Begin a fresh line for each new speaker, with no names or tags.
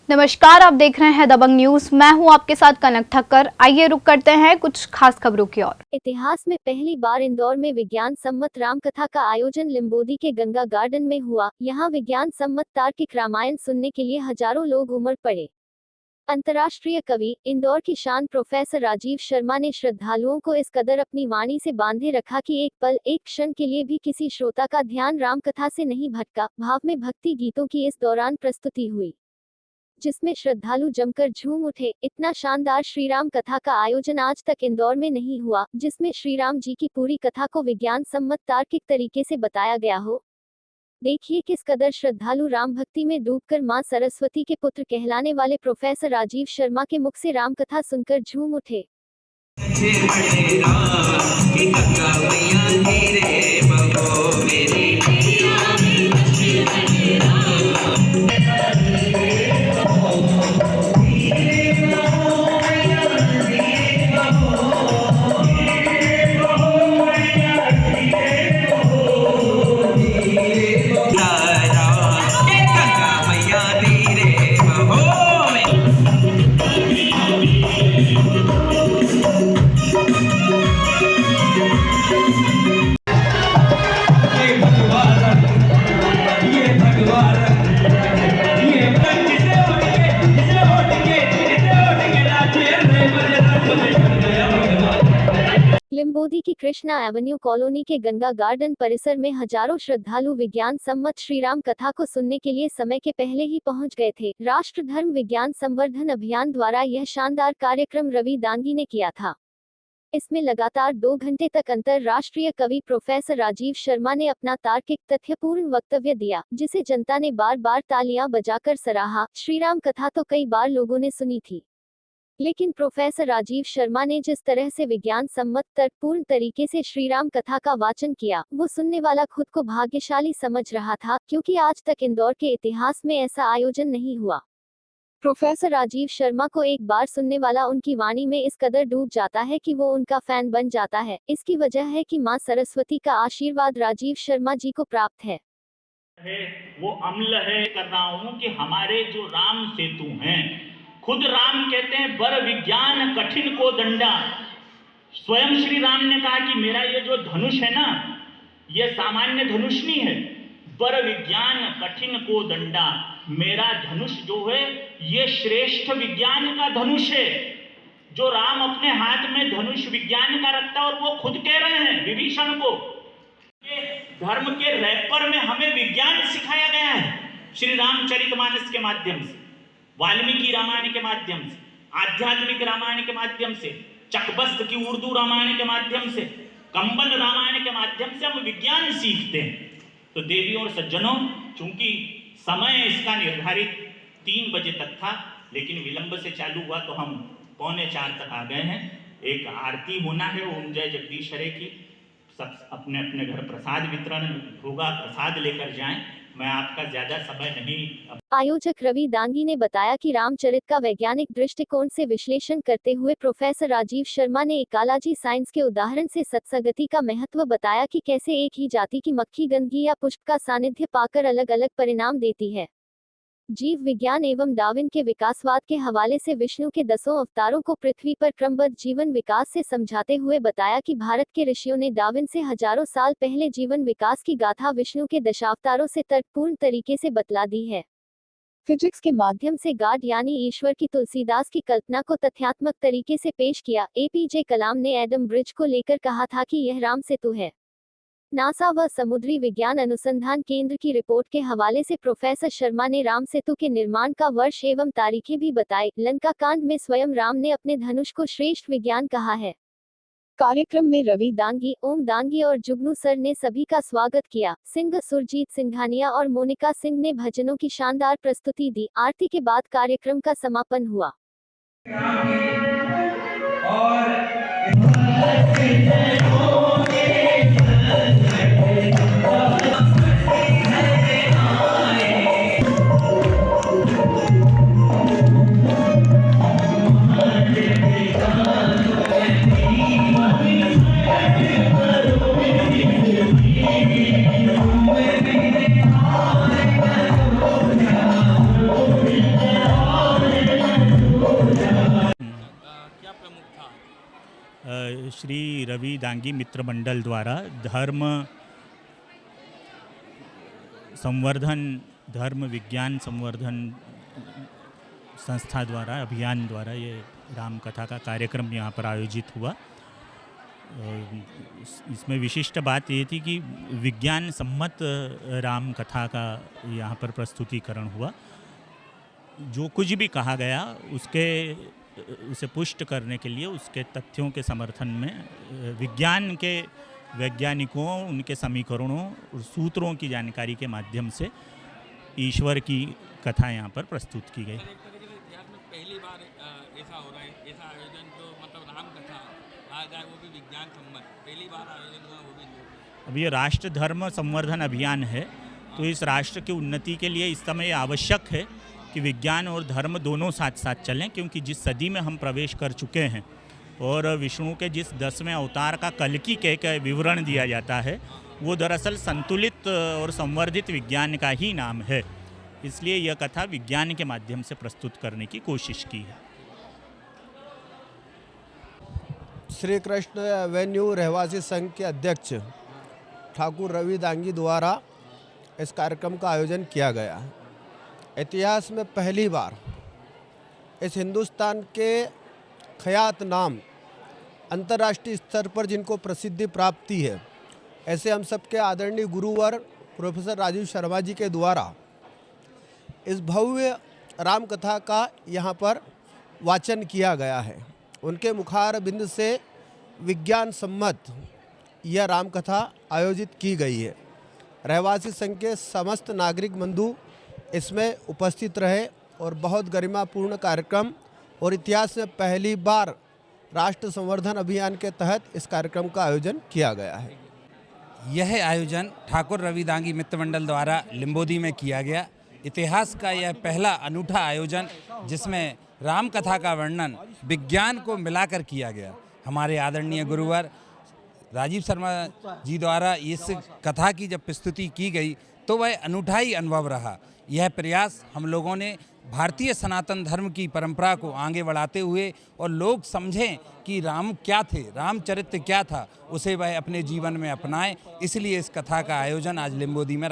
नमस्कार, आप देख रहे हैं दबंग न्यूज। मैं हूं आपके साथ कनक ठक्कर। आइए रुक करते हैं कुछ खास खबरों की ओर।
इतिहास में पहली बार इंदौर में विज्ञान सम्मत रामकथा का आयोजन लिम्बोदी के गंगा गार्डन में हुआ। यहां विज्ञान सम्मत तार्किक रामायण सुनने के लिए हजारों लोग उमड़ पड़े। अंतर्राष्ट्रीय कवि, इंदौर की शान प्रोफेसर राजीव शर्मा ने श्रद्धालुओं को इस कदर अपनी वाणी से बांधे रखा कि एक पल, एक क्षण के लिए भी किसी श्रोता का ध्यान रामकथा से नहीं भटका। भाव में भक्ति गीतों की इस दौरान प्रस्तुति हुई, जिसमें श्रद्धालु जमकर झूम उठे। इतना शानदार श्रीराम कथा का आयोजन आज तक इंदौर में नहीं हुआ, जिसमें श्रीराम जी की पूरी कथा को विज्ञान सम्मत तार्किक तरीके से बताया गया हो। देखिए किस कदर श्रद्धालु राम भक्ति में डूबकर मां सरस्वती के पुत्र कहलाने वाले प्रोफेसर राजीव शर्मा के मुख से राम कथा सुनकर झूम उठे। लिम्बोदी की कृष्णा एवेन्यू कॉलोनी के गंगा गार्डन परिसर में हजारों श्रद्धालु विज्ञान सम्मत श्रीराम कथा को सुनने के लिए समय के पहले ही पहुंच गए थे। राष्ट्र धर्म विज्ञान संवर्धन अभियान द्वारा यह शानदार कार्यक्रम रवि दांगी ने किया था। इसमें लगातार 2 घंटे तक अंतरराष्ट्रीय कवि प्रोफेसर राजीव शर्मा ने अपना तार्किक तथ्यपूर्ण वक्तव्य दिया, जिसे जनता ने बार बार तालियां बजाकर सराहा। श्रीराम कथा तो कई बार लोगों ने सुनी थी, लेकिन प्रोफेसर राजीव शर्मा ने जिस तरह से विज्ञान सम्मत तर्कपूर्ण तरीके से श्रीराम कथा का वाचन किया, वो सुनने वाला खुद को भाग्यशाली समझ रहा था, क्योंकि आज तक इंदौर के इतिहास में ऐसा आयोजन नहीं हुआ। प्रोफेसर राजीव शर्मा को एक बार सुनने वाला उनकी वाणी में इस कदर डूब जाता है कि वो उनका फैन बन जाता है। इसकी वजह है कि मां सरस्वती का आशीर्वाद राजीव शर्मा जी को प्राप्त है।
वो अम्ल है कर रहा हूं कि हमारे जो राम सेतु हैं, खुद राम कहते हैं बर विज्ञान कठिन को दंडा। स्वयं श्री राम ने कहा कि मेरा ये जो धनुष है ना, ये सामान्य धनुष नहीं है, बर विज्ञान कठिन को दंडा। मेरा धनुष जो है ये श्रेष्ठ विज्ञान का धनुष है। जो राम अपने हाथ में धनुष विज्ञान का रखता है, और वो खुद कह रहे हैं विभीषण को, धर्म के रैपर में हमें विज्ञान सिखाया गया है। श्री रामचरितमानस के माध्यम से, वाल्मीकि रामायण के माध्यम से, आध्यात्मिक रामायण के माध्यम से, चकबस्त की उर्दू रामायण के माध्यम से, कंबल रामायण के माध्यम से हम विज्ञान सीखते हैं। तो देवी और सज्जनों, चूंकि समय इसका निर्धारित 3 बजे तक था, लेकिन विलंब से चालू हुआ तो हम 3:45 तक आ गए हैं। एक आरती होना है ओम जय जगदीश हरे की। सब अपने अपने घर प्रसाद वितरण होगा, प्रसाद लेकर जाएं। मैं आपका ज्यादा समय नहीं।
आयोजक रवि दांगी ने बताया कि रामचरित का वैज्ञानिक दृष्टिकोण से विश्लेषण करते हुए प्रोफेसर राजीव शर्मा ने इकोलॉजी साइंस के उदाहरण से सत्संगति का महत्व बताया कि कैसे एक ही जाति की मक्खी गंदगी या पुष्प का सानिध्य पाकर अलग अलग परिणाम देती है। जीव विज्ञान एवं डार्विन के विकासवाद के हवाले से विष्णु के 10 अवतारों को पृथ्वी पर क्रमबद्ध जीवन विकास से समझाते हुए बताया कि भारत के ऋषियों ने डार्विन से हजारों साल पहले जीवन विकास की गाथा विष्णु के दशावतारों से तर्कपूर्ण तरीके से बतला दी है। फिजिक्स के माध्यम से गॉड यानी ईश्वर की तुलसीदास की कल्पना को तथ्यात्मक तरीके से पेश किया। एपीजे कलाम ने एडम ब्रिज को लेकर कहा था कि यह राम सेतु है। नासा व समुद्री विज्ञान अनुसंधान केंद्र की रिपोर्ट के हवाले से प्रोफेसर शर्मा ने राम सेतु के निर्माण का वर्ष एवं तारीखें भी बताई। लंका कांड में स्वयं राम ने अपने धनुष को श्रेष्ठ विज्ञान कहा है। कार्यक्रम में रवि दांगी, ओम दांगी और जुगनू सर ने सभी का स्वागत किया। सिंह सुरजीत सिंघानिया और मोनिका सिंह ने भजनों की शानदार प्रस्तुति दी। आरती के बाद कार्यक्रम का समापन हुआ।
श्री रवि दांगी मित्र मंडल द्वारा धर्म विज्ञान संवर्धन संस्था द्वारा अभियान द्वारा ये राम कथा का कार्यक्रम यहाँ पर आयोजित हुआ। इसमें विशिष्ट बात ये थी कि विज्ञान सम्मत राम कथा का यहाँ पर प्रस्तुतिकरण हुआ। जो कुछ भी कहा गया उसे पुष्ट करने के लिए, उसके तथ्यों के समर्थन में विज्ञान के वैज्ञानिकों, उनके समीकरणों और सूत्रों की जानकारी के माध्यम से ईश्वर की कथा यहाँ पर प्रस्तुत की गई।
इतिहास में पहली बार ऐसा हो रहा है, ऐसा आयोजन तो मतलब राम कथा आ जाए, वो भी विज्ञान सम्मत, पहली बार आयोजन हुआ, वो भी।
अब ये राष्ट्र धर्म संवर्धन अभियान है, तो इस राष्ट्र की उन्नति के लिए इस समय आवश्यक है कि विज्ञान और धर्म दोनों साथ साथ चलें, क्योंकि जिस सदी में हम प्रवेश कर चुके हैं और विष्णु के जिस 10वें अवतार का कल्कि के विवरण दिया जाता है, वो दरअसल संतुलित और संवर्धित विज्ञान का ही नाम है। इसलिए यह कथा विज्ञान के माध्यम से प्रस्तुत करने की कोशिश की है।
श्री कृष्ण एवेन्यू रहवासी संघ के अध्यक्ष ठाकुर रवि दांगी द्वारा इस कार्यक्रम का आयोजन किया गया है। इतिहास में पहली बार इस हिंदुस्तान के ख्यात नाम अंतर्राष्ट्रीय स्तर पर जिनको प्रसिद्धि प्राप्ति है, ऐसे हम सबके आदरणीय गुरुवर प्रोफेसर राजीव शर्मा जी के द्वारा इस भव्य राम कथा का यहाँ पर वाचन किया गया है। उनके मुखार बिंद से विज्ञान सम्मत यह राम कथा आयोजित की गई है। रहवासी संघ के समस्त नागरिक बंधु इसमें उपस्थित रहे और बहुत गरिमापूर्ण कार्यक्रम और इतिहास में पहली बार राष्ट्र संवर्धन अभियान के तहत इस कार्यक्रम का आयोजन किया गया है।
यह आयोजन ठाकुर रवि दांगी मित्र मंडल द्वारा लिम्बोदी में किया गया। इतिहास का यह पहला अनूठा आयोजन जिसमें राम कथा का वर्णन विज्ञान को मिलाकर किया गया। हमारे आदरणीय गुरुवर राजीव शर्मा जी द्वारा इस कथा की जब प्रस्तुति की गई तो वह अनूठा ही अनुभव रहा। यह प्रयास हम लोगों ने भारतीय सनातन धर्म की परंपरा को आगे बढ़ाते हुए और लोग समझें कि राम क्या थे, रामचरित्र क्या था, उसे वह अपने जीवन में अपनाएं, इसलिए इस कथा का आयोजन आज लिम्बोदी में